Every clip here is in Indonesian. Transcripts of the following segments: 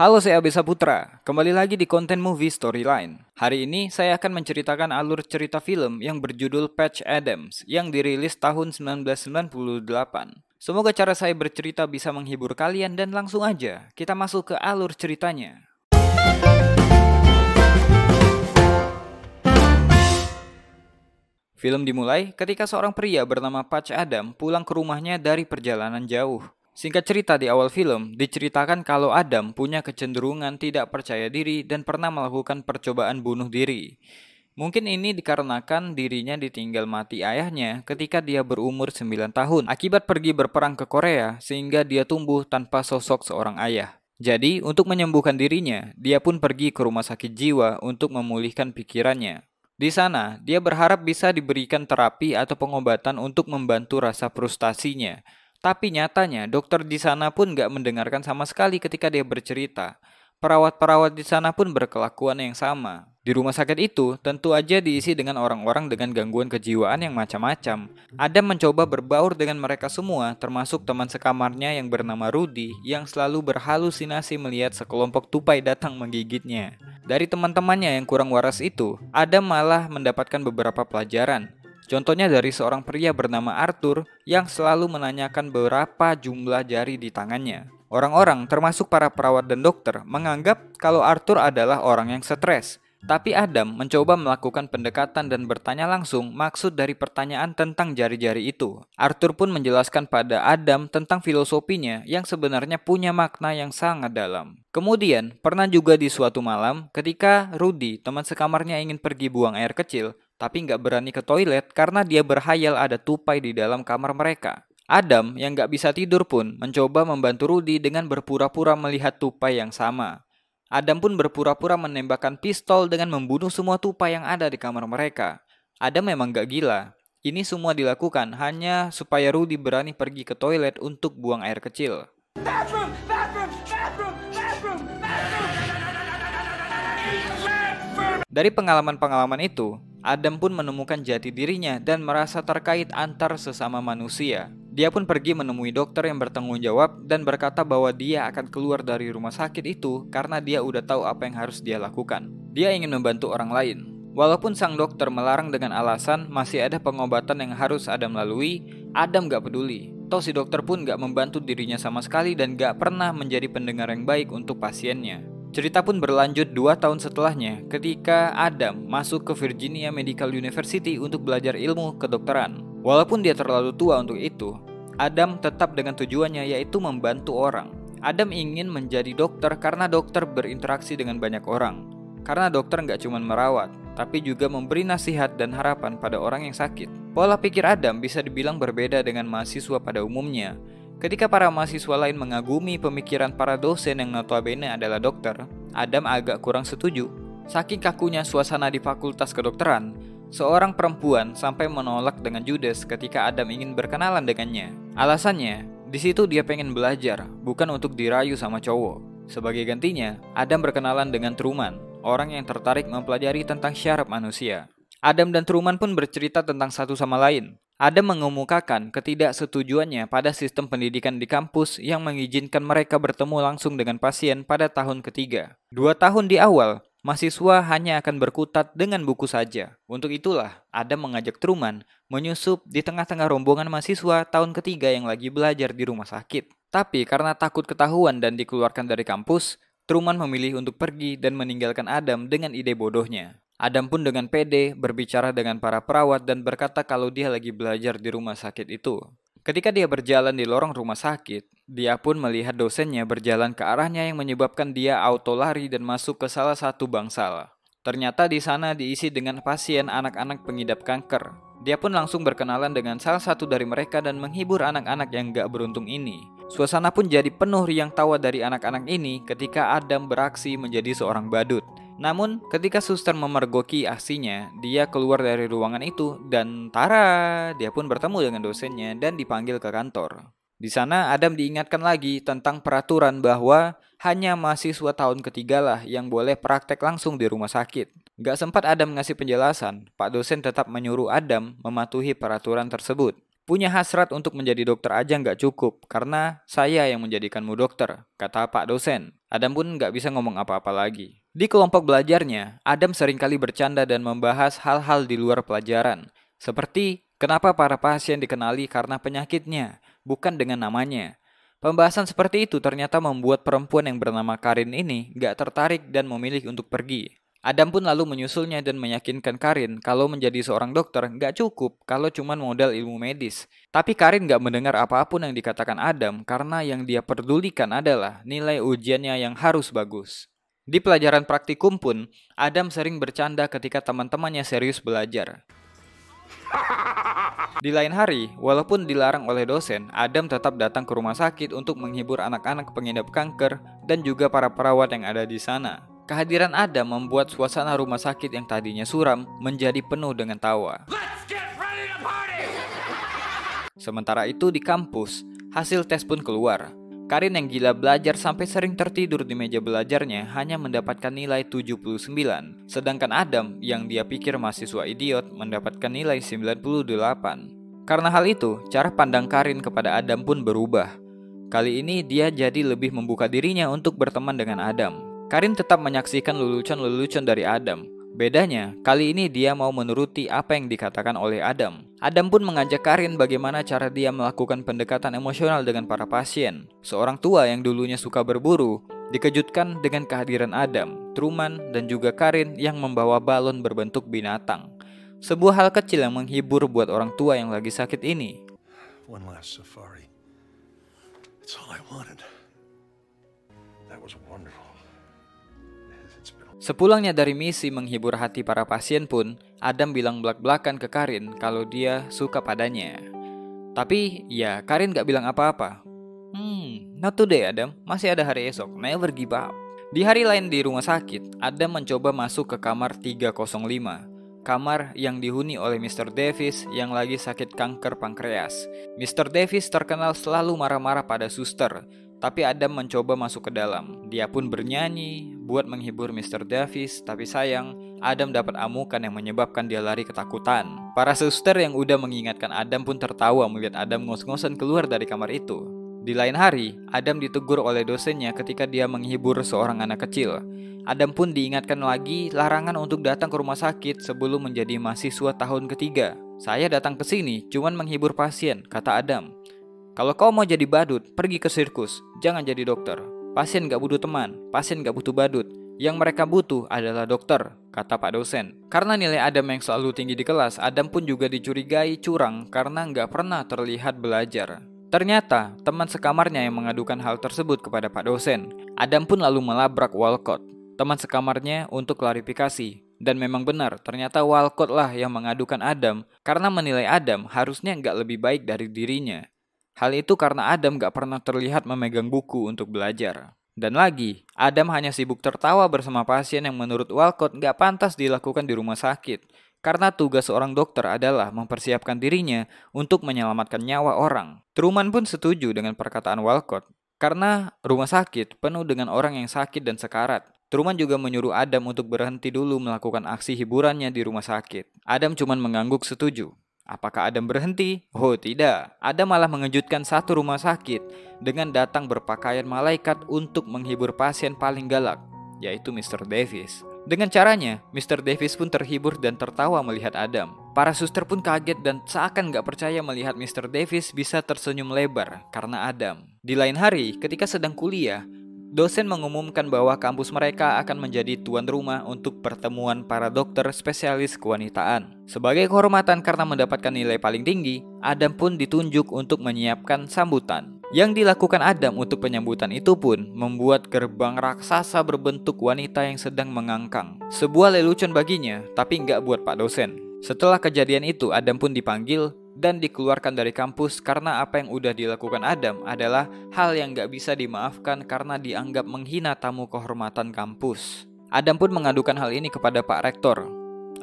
Halo, saya Abisa Putra. Kembali lagi di konten movie Storyline. Hari ini saya akan menceritakan alur cerita film yang berjudul Patch Adams yang dirilis tahun 1998. Semoga cara saya bercerita bisa menghibur kalian dan langsung aja kita masuk ke alur ceritanya. Film dimulai ketika seorang pria bernama Patch Adam pulang ke rumahnya dari perjalanan jauh. Singkat cerita, di awal film diceritakan kalau Adam punya kecenderungan tidak percaya diri dan pernah melakukan percobaan bunuh diri. Mungkin ini dikarenakan dirinya ditinggal mati ayahnya ketika dia berumur 9 tahun akibat pergi berperang ke Korea sehingga dia tumbuh tanpa sosok seorang ayah. Jadi, untuk menyembuhkan dirinya, dia pun pergi ke rumah sakit jiwa untuk memulihkan pikirannya. Di sana, dia berharap bisa diberikan terapi atau pengobatan untuk membantu rasa frustasinya. Tapi nyatanya, dokter di sana pun gak mendengarkan sama sekali ketika dia bercerita. Perawat-perawat di sana pun berkelakuan yang sama. Di rumah sakit itu, tentu aja diisi dengan orang-orang dengan gangguan kejiwaan yang macam-macam. Adam mencoba berbaur dengan mereka semua, termasuk teman sekamarnya yang bernama Rudy, yang selalu berhalusinasi melihat sekelompok tupai datang menggigitnya. Dari teman-temannya yang kurang waras itu, Adam malah mendapatkan beberapa pelajaran. Contohnya dari seorang pria bernama Arthur yang selalu menanyakan berapa jumlah jari di tangannya. Orang-orang, termasuk para perawat dan dokter, menganggap kalau Arthur adalah orang yang stres. Tapi Adam mencoba melakukan pendekatan dan bertanya langsung maksud dari pertanyaan tentang jari-jari itu. Arthur pun menjelaskan pada Adam tentang filosofinya yang sebenarnya punya makna yang sangat dalam. Kemudian, pernah juga di suatu malam ketika Rudy, teman sekamarnya, ingin pergi buang air kecil, tapi nggak berani ke toilet karena dia berhayal ada tupai di dalam kamar mereka. Adam yang nggak bisa tidur pun mencoba membantu Rudy dengan berpura-pura melihat tupai yang sama. Adam pun berpura-pura menembakkan pistol dengan membunuh semua tupai yang ada di kamar mereka. Adam memang nggak gila. Ini semua dilakukan hanya supaya Rudy berani pergi ke toilet untuk buang air kecil. Bathroom, bathroom, bathroom, bathroom, bathroom. Dari pengalaman-pengalaman itu, Adam pun menemukan jati dirinya dan merasa terkait antar sesama manusia. Dia pun pergi menemui dokter yang bertanggung jawab dan berkata bahwa dia akan keluar dari rumah sakit itu karena dia udah tahu apa yang harus dia lakukan. Dia ingin membantu orang lain. Walaupun sang dokter melarang dengan alasan masih ada pengobatan yang harus Adam lalui, Adam gak peduli. Toh si dokter pun gak membantu dirinya sama sekali dan gak pernah menjadi pendengar yang baik untuk pasiennya. Cerita pun berlanjut 2 tahun setelahnya ketika Adam masuk ke Virginia Medical University untuk belajar ilmu kedokteran. Walaupun dia terlalu tua untuk itu, Adam tetap dengan tujuannya, yaitu membantu orang. Adam ingin menjadi dokter karena dokter berinteraksi dengan banyak orang. Karena dokter nggak cuma merawat, tapi juga memberi nasihat dan harapan pada orang yang sakit. Pola pikir Adam bisa dibilang berbeda dengan mahasiswa pada umumnya. Ketika para mahasiswa lain mengagumi pemikiran para dosen yang notabene adalah dokter, Adam agak kurang setuju. Saking kakunya suasana di fakultas kedokteran, seorang perempuan sampai menolak dengan judes ketika Adam ingin berkenalan dengannya. Alasannya, di situ dia pengen belajar, bukan untuk dirayu sama cowok. Sebagai gantinya, Adam berkenalan dengan Truman, orang yang tertarik mempelajari tentang syaraf manusia. Adam dan Truman pun bercerita tentang satu sama lain. Adam mengemukakan ketidaksetujuannya pada sistem pendidikan di kampus yang mengizinkan mereka bertemu langsung dengan pasien pada tahun ketiga. 2 tahun di awal, mahasiswa hanya akan berkutat dengan buku saja. Untuk itulah, Adam mengajak Truman menyusup di tengah-tengah rombongan mahasiswa tahun ketiga yang lagi belajar di rumah sakit. Tapi karena takut ketahuan dan dikeluarkan dari kampus, Truman memilih untuk pergi dan meninggalkan Adam dengan ide bodohnya. Adam pun dengan pede berbicara dengan para perawat dan berkata kalau dia lagi belajar di rumah sakit itu. Ketika dia berjalan di lorong rumah sakit, dia pun melihat dosennya berjalan ke arahnya yang menyebabkan dia auto lari dan masuk ke salah satu bangsal. Ternyata di sana diisi dengan pasien anak-anak pengidap kanker. Dia pun langsung berkenalan dengan salah satu dari mereka dan menghibur anak-anak yang gak beruntung ini. Suasana pun jadi penuh riang tawa dari anak-anak ini ketika Adam beraksi menjadi seorang badut. Namun, ketika suster memergoki aksinya, dia keluar dari ruangan itu dan tara, dia pun bertemu dengan dosennya dan dipanggil ke kantor. Di sana, Adam diingatkan lagi tentang peraturan bahwa hanya mahasiswa tahun ketiga lah yang boleh praktek langsung di rumah sakit. Gak sempat Adam ngasih penjelasan, Pak dosen tetap menyuruh Adam mematuhi peraturan tersebut. Punya hasrat untuk menjadi dokter aja nggak cukup, karena saya yang menjadikanmu dokter, kata Pak dosen. Adam pun nggak bisa ngomong apa-apa lagi. Di kelompok belajarnya, Adam seringkali bercanda dan membahas hal-hal di luar pelajaran. Seperti kenapa para pasien dikenali karena penyakitnya, bukan dengan namanya. Pembahasan seperti itu ternyata membuat perempuan yang bernama Karin ini nggak tertarik dan memilih untuk pergi. Adam pun lalu menyusulnya dan meyakinkan Karin kalau menjadi seorang dokter nggak cukup kalau cuma modal ilmu medis. Tapi Karin nggak mendengar apapun yang dikatakan Adam karena yang dia pedulikan adalah nilai ujiannya yang harus bagus. Di pelajaran praktikum pun, Adam sering bercanda ketika teman-temannya serius belajar. Di lain hari, walaupun dilarang oleh dosen, Adam tetap datang ke rumah sakit untuk menghibur anak-anak pengidap kanker dan juga para perawat yang ada di sana. Kehadiran Adam membuat suasana rumah sakit yang tadinya suram menjadi penuh dengan tawa. Sementara itu di kampus, hasil tes pun keluar. Karin yang gila belajar sampai sering tertidur di meja belajarnya hanya mendapatkan nilai 79, sedangkan Adam yang dia pikir mahasiswa idiot mendapatkan nilai 98. Karena hal itu, cara pandang Karin kepada Adam pun berubah. Kali ini dia jadi lebih membuka dirinya untuk berteman dengan Adam. Karin tetap menyaksikan lelucon-lelucon dari Adam. Bedanya, kali ini dia mau menuruti apa yang dikatakan oleh Adam. Adam pun mengajak Karin bagaimana cara dia melakukan pendekatan emosional dengan para pasien. Seorang tua yang dulunya suka berburu, dikejutkan dengan kehadiran Adam, Truman, dan juga Karin yang membawa balon berbentuk binatang. Sebuah hal kecil yang menghibur buat orang tua yang lagi sakit ini. One last safari. That's all I wanted. That was wonderful. Sepulangnya dari misi menghibur hati para pasien pun, Adam bilang belak-belakan ke Karin kalau dia suka padanya. Tapi ya Karin gak bilang apa-apa. Not today Adam, masih ada hari esok, never give up. Di hari lain di rumah sakit, Adam mencoba masuk ke kamar 305. Kamar yang dihuni oleh Mr. Davis yang lagi sakit kanker pankreas. Mr. Davis terkenal selalu marah-marah pada suster. Tapi Adam mencoba masuk ke dalam. Dia pun bernyanyi buat menghibur Mr. Davis, tapi sayang, Adam dapat amukan yang menyebabkan dia lari ketakutan. Para suster yang udah mengingatkan Adam pun tertawa melihat Adam ngos-ngosan keluar dari kamar itu. Di lain hari, Adam ditegur oleh dosennya ketika dia menghibur seorang anak kecil. Adam pun diingatkan lagi larangan untuk datang ke rumah sakit sebelum menjadi mahasiswa tahun ketiga. Saya datang ke sini cuman menghibur pasien, kata Adam. Kalau kau mau jadi badut, pergi ke sirkus, jangan jadi dokter. Pasien gak butuh teman, pasien gak butuh badut. Yang mereka butuh adalah dokter, kata Pak dosen. Karena nilai Adam yang selalu tinggi di kelas, Adam pun juga dicurigai curang karena gak pernah terlihat belajar. Ternyata, teman sekamarnya yang mengadukan hal tersebut kepada Pak dosen. Adam pun lalu melabrak Walcott, teman sekamarnya, untuk klarifikasi. Dan memang benar, ternyata Walcott lah yang mengadukan Adam karena menilai Adam harusnya gak lebih baik dari dirinya. Hal itu karena Adam gak pernah terlihat memegang buku untuk belajar. Dan lagi, Adam hanya sibuk tertawa bersama pasien yang menurut Walcott gak pantas dilakukan di rumah sakit. Karena tugas seorang dokter adalah mempersiapkan dirinya untuk menyelamatkan nyawa orang. Truman pun setuju dengan perkataan Walcott. Karena rumah sakit penuh dengan orang yang sakit dan sekarat. Truman juga menyuruh Adam untuk berhenti dulu melakukan aksi hiburannya di rumah sakit. Adam cuma mengangguk setuju. Apakah Adam berhenti? Oh tidak, Adam malah mengejutkan satu rumah sakit dengan datang berpakaian malaikat untuk menghibur pasien paling galak, yaitu Mr. Davis. Dengan caranya, Mr. Davis pun terhibur dan tertawa melihat Adam. Para suster pun kaget dan seakan gak percaya melihat Mr. Davis bisa tersenyum lebar karena Adam. Di lain hari, ketika sedang kuliah, dosen mengumumkan bahwa kampus mereka akan menjadi tuan rumah untuk pertemuan para dokter spesialis kewanitaan. Sebagai kehormatan karena mendapatkan nilai paling tinggi, Adam pun ditunjuk untuk menyiapkan sambutan. Yang dilakukan Adam untuk penyambutan itu pun membuat gerbang raksasa berbentuk wanita yang sedang mengangkang. Sebuah lelucon baginya, tapi nggak buat Pak dosen. Setelah kejadian itu, Adam pun dipanggil dan dikeluarkan dari kampus karena apa yang udah dilakukan Adam adalah hal yang gak bisa dimaafkan karena dianggap menghina tamu kehormatan kampus. Adam pun mengadukan hal ini kepada Pak Rektor.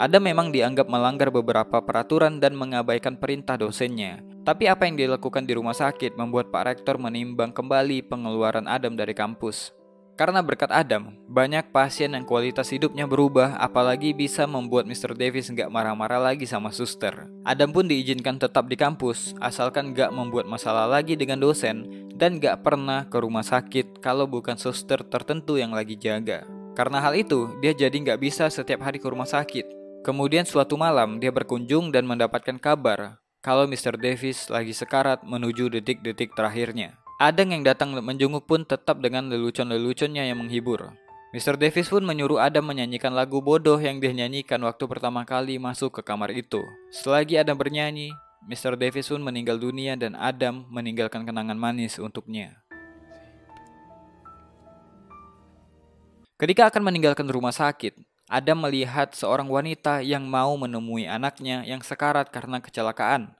Adam memang dianggap melanggar beberapa peraturan dan mengabaikan perintah dosennya. Tapi apa yang dilakukan di rumah sakit membuat Pak Rektor menimbang kembali pengeluaran Adam dari kampus. Karena berkat Adam, banyak pasien yang kualitas hidupnya berubah, apalagi bisa membuat Mr. Davis nggak marah-marah lagi sama suster. Adam pun diizinkan tetap di kampus, asalkan nggak membuat masalah lagi dengan dosen dan gak pernah ke rumah sakit kalau bukan suster tertentu yang lagi jaga. Karena hal itu, dia jadi gak bisa setiap hari ke rumah sakit. Kemudian suatu malam, dia berkunjung dan mendapatkan kabar kalau Mr. Davis lagi sekarat menuju detik-detik terakhirnya. Adam yang datang menjenguk pun tetap dengan lelucon-leluconnya yang menghibur. Mr. Davis pun menyuruh Adam menyanyikan lagu bodoh yang dia nyanyikan waktu pertama kali masuk ke kamar itu. Selagi Adam bernyanyi, Mr. Davis pun meninggal dunia dan Adam meninggalkan kenangan manis untuknya. Ketika akan meninggalkan rumah sakit, Adam melihat seorang wanita yang mau menemui anaknya yang sekarat karena kecelakaan,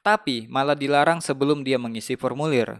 tapi malah dilarang sebelum dia mengisi formulir.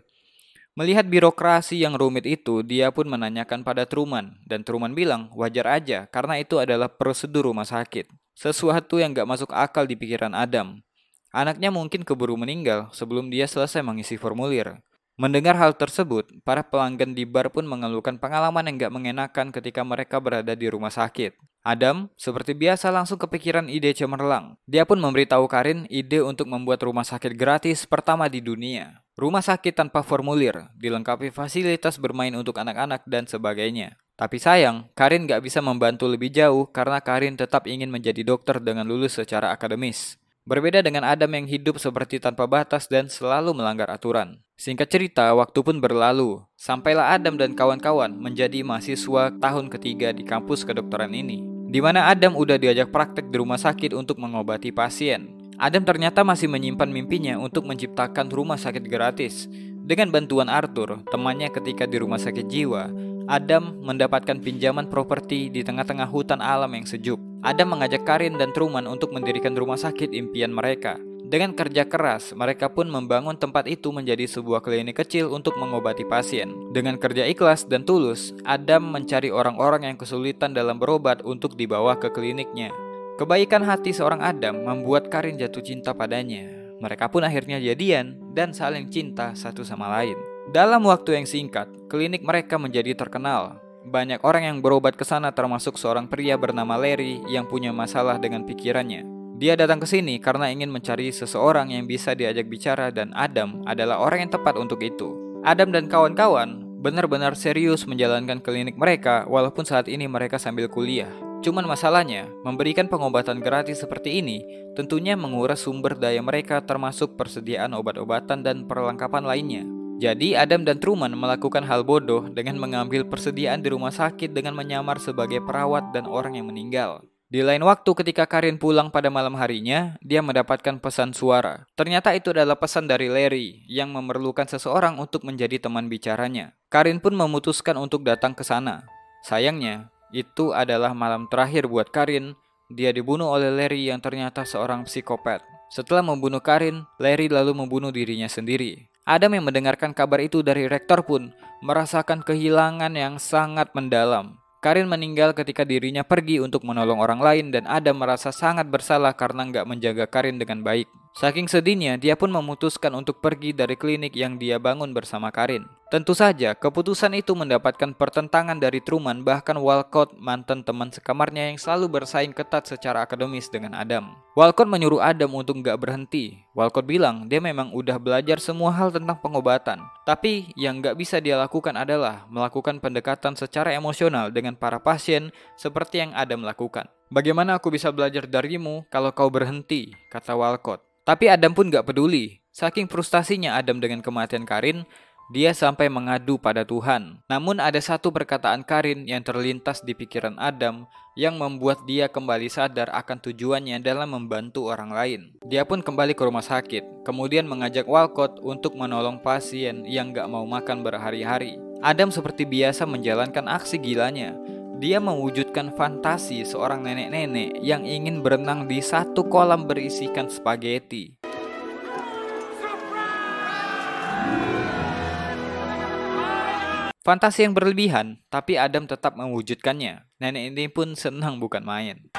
Melihat birokrasi yang rumit itu, dia pun menanyakan pada Truman, dan Truman bilang wajar aja karena itu adalah prosedur rumah sakit. Sesuatu yang gak masuk akal di pikiran Adam. Anaknya mungkin keburu meninggal sebelum dia selesai mengisi formulir. Mendengar hal tersebut, para pelanggan di bar pun mengeluhkan pengalaman yang gak mengenakan ketika mereka berada di rumah sakit. Adam, seperti biasa langsung kepikiran ide cemerlang. Dia pun memberitahu Karin ide untuk membuat rumah sakit gratis pertama di dunia. Rumah sakit tanpa formulir, dilengkapi fasilitas bermain untuk anak-anak dan sebagainya. Tapi sayang, Karin gak bisa membantu lebih jauh karena Karin tetap ingin menjadi dokter dengan lulus secara akademis. Berbeda dengan Adam yang hidup seperti tanpa batas dan selalu melanggar aturan. Singkat cerita, waktu pun berlalu. Sampailah Adam dan kawan-kawan menjadi mahasiswa tahun ketiga di kampus kedokteran ini, di mana Adam udah diajak praktek di rumah sakit untuk mengobati pasien. Adam ternyata masih menyimpan mimpinya untuk menciptakan rumah sakit gratis. Dengan bantuan Arthur, temannya ketika di rumah sakit jiwa, Adam mendapatkan pinjaman properti di tengah-tengah hutan alam yang sejuk. Adam mengajak Karin dan Truman untuk mendirikan rumah sakit impian mereka. Dengan kerja keras, mereka pun membangun tempat itu menjadi sebuah klinik kecil untuk mengobati pasien. Dengan kerja ikhlas dan tulus, Adam mencari orang-orang yang kesulitan dalam berobat untuk dibawa ke kliniknya. Kebaikan hati seorang Adam membuat Karin jatuh cinta padanya. Mereka pun akhirnya jadian dan saling cinta satu sama lain. Dalam waktu yang singkat, klinik mereka menjadi terkenal. Banyak orang yang berobat ke sana termasuk seorang pria bernama Larry yang punya masalah dengan pikirannya. Dia datang ke sini karena ingin mencari seseorang yang bisa diajak bicara dan Adam adalah orang yang tepat untuk itu. Adam dan kawan-kawan benar-benar serius menjalankan klinik mereka walaupun saat ini mereka sambil kuliah. Cuman masalahnya, memberikan pengobatan gratis seperti ini tentunya menguras sumber daya mereka termasuk persediaan obat-obatan dan perlengkapan lainnya. Jadi Adam dan Truman melakukan hal bodoh dengan mengambil persediaan di rumah sakit dengan menyamar sebagai perawat dan orang yang meninggal. Di lain waktu ketika Karin pulang pada malam harinya, dia mendapatkan pesan suara. Ternyata itu adalah pesan dari Larry yang memerlukan seseorang untuk menjadi teman bicaranya. Karin pun memutuskan untuk datang ke sana. Sayangnya, itu adalah malam terakhir buat Karin. Dia dibunuh oleh Larry yang ternyata seorang psikopat. Setelah membunuh Karin, Larry lalu membunuh dirinya sendiri. Adam yang mendengarkan kabar itu dari rektor pun merasakan kehilangan yang sangat mendalam. Karin meninggal ketika dirinya pergi untuk menolong orang lain dan Adam merasa sangat bersalah karena nggak menjaga Karin dengan baik. Saking sedihnya, dia pun memutuskan untuk pergi dari klinik yang dia bangun bersama Karin. Tentu saja, keputusan itu mendapatkan pertentangan dari Truman, bahkan Walcott, mantan teman sekamarnya yang selalu bersaing ketat secara akademis dengan Adam. Walcott menyuruh Adam untuk nggak berhenti. Walcott bilang dia memang udah belajar semua hal tentang pengobatan. Tapi yang nggak bisa dia lakukan adalah melakukan pendekatan secara emosional dengan para pasien seperti yang Adam lakukan. Bagaimana aku bisa belajar darimu kalau kau berhenti, kata Walcott. Tapi Adam pun gak peduli. Saking frustasinya Adam dengan kematian Karin, dia sampai mengadu pada Tuhan. Namun ada satu perkataan Karin yang terlintas di pikiran Adam yang membuat dia kembali sadar akan tujuannya dalam membantu orang lain. Dia pun kembali ke rumah sakit, kemudian mengajak Walcott untuk menolong pasien yang gak mau makan berhari-hari. Adam seperti biasa menjalankan aksi gilanya. Dia mewujudkan fantasi seorang nenek-nenek yang ingin berenang di satu kolam berisikan spaghetti. Fantasi yang berlebihan, tapi Adam tetap mewujudkannya. Nenek ini pun senang bukan main.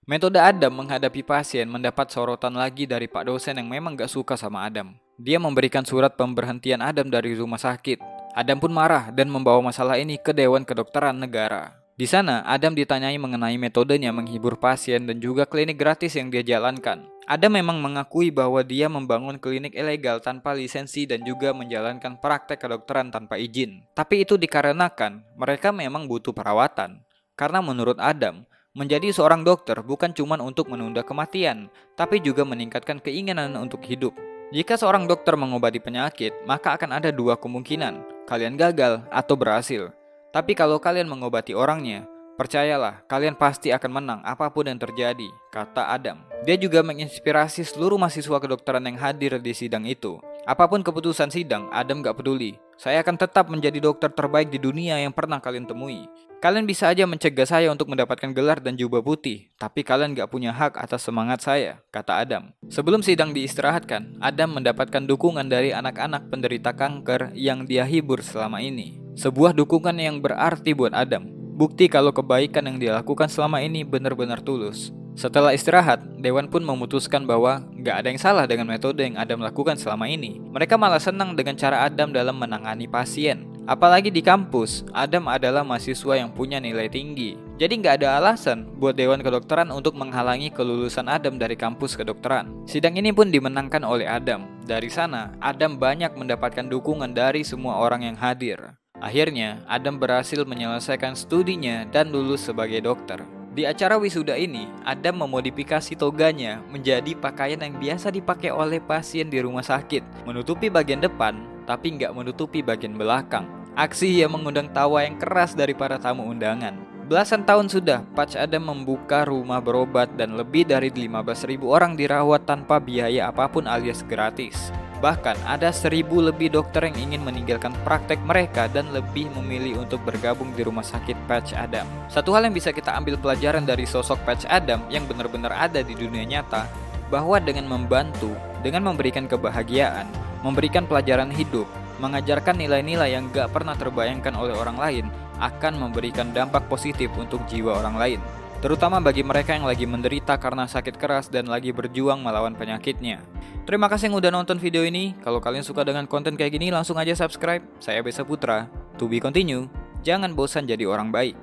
Metode Adam menghadapi pasien mendapat sorotan lagi dari Pak dosen yang memang gak suka sama Adam. Dia memberikan surat pemberhentian Adam dari rumah sakit. Adam pun marah dan membawa masalah ini ke Dewan Kedokteran Negara. Di sana, Adam ditanyai mengenai metodenya menghibur pasien dan juga klinik gratis yang dia jalankan. Adam memang mengakui bahwa dia membangun klinik ilegal tanpa lisensi dan juga menjalankan praktek kedokteran tanpa izin. Tapi itu dikarenakan mereka memang butuh perawatan. Karena menurut Adam, menjadi seorang dokter bukan cuma untuk menunda kematian, tapi juga meningkatkan keinginan untuk hidup. Jika seorang dokter mengobati penyakit, maka akan ada dua kemungkinan, kalian gagal atau berhasil. Tapi kalau kalian mengobati orangnya, percayalah, kalian pasti akan menang apapun yang terjadi, kata Adam. Dia juga menginspirasi seluruh mahasiswa kedokteran yang hadir di sidang itu. Apapun keputusan sidang, Adam gak peduli. Saya akan tetap menjadi dokter terbaik di dunia yang pernah kalian temui. Kalian bisa aja mencegah saya untuk mendapatkan gelar dan jubah putih, tapi kalian gak punya hak atas semangat saya, kata Adam. Sebelum sidang diistirahatkan, Adam mendapatkan dukungan dari anak-anak penderita kanker yang dia hibur selama ini. Sebuah dukungan yang berarti buat Adam. Bukti kalau kebaikan yang dia lakukan selama ini benar-benar tulus. Setelah istirahat, Dewan pun memutuskan bahwa gak ada yang salah dengan metode yang Adam lakukan selama ini. Mereka malah senang dengan cara Adam dalam menangani pasien. Apalagi di kampus, Adam adalah mahasiswa yang punya nilai tinggi. Jadi gak ada alasan buat Dewan Kedokteran untuk menghalangi kelulusan Adam dari kampus kedokteran. Sidang ini pun dimenangkan oleh Adam. Dari sana, Adam banyak mendapatkan dukungan dari semua orang yang hadir. Akhirnya, Adam berhasil menyelesaikan studinya dan lulus sebagai dokter. Di acara wisuda ini, Adam memodifikasi toganya menjadi pakaian yang biasa dipakai oleh pasien di rumah sakit, menutupi bagian depan, tapi nggak menutupi bagian belakang. Aksi yang mengundang tawa yang keras dari para tamu undangan. Belasan tahun sudah, Patch Adam membuka rumah berobat dan lebih dari 15.000 orang dirawat tanpa biaya apapun alias gratis. Bahkan ada 1.000 lebih dokter yang ingin meninggalkan praktek mereka dan lebih memilih untuk bergabung di rumah sakit Patch Adam. Satu hal yang bisa kita ambil pelajaran dari sosok Patch Adam yang benar-benar ada di dunia nyata, bahwa dengan membantu, dengan memberikan kebahagiaan, memberikan pelajaran hidup, mengajarkan nilai-nilai yang gak pernah terbayangkan oleh orang lain, akan memberikan dampak positif untuk jiwa orang lain. Terutama bagi mereka yang lagi menderita karena sakit keras dan lagi berjuang melawan penyakitnya. Terima kasih yang udah nonton video ini. Kalau kalian suka dengan konten kayak gini, langsung aja subscribe. Saya Besa Putra. To be continue. Jangan bosan jadi orang baik.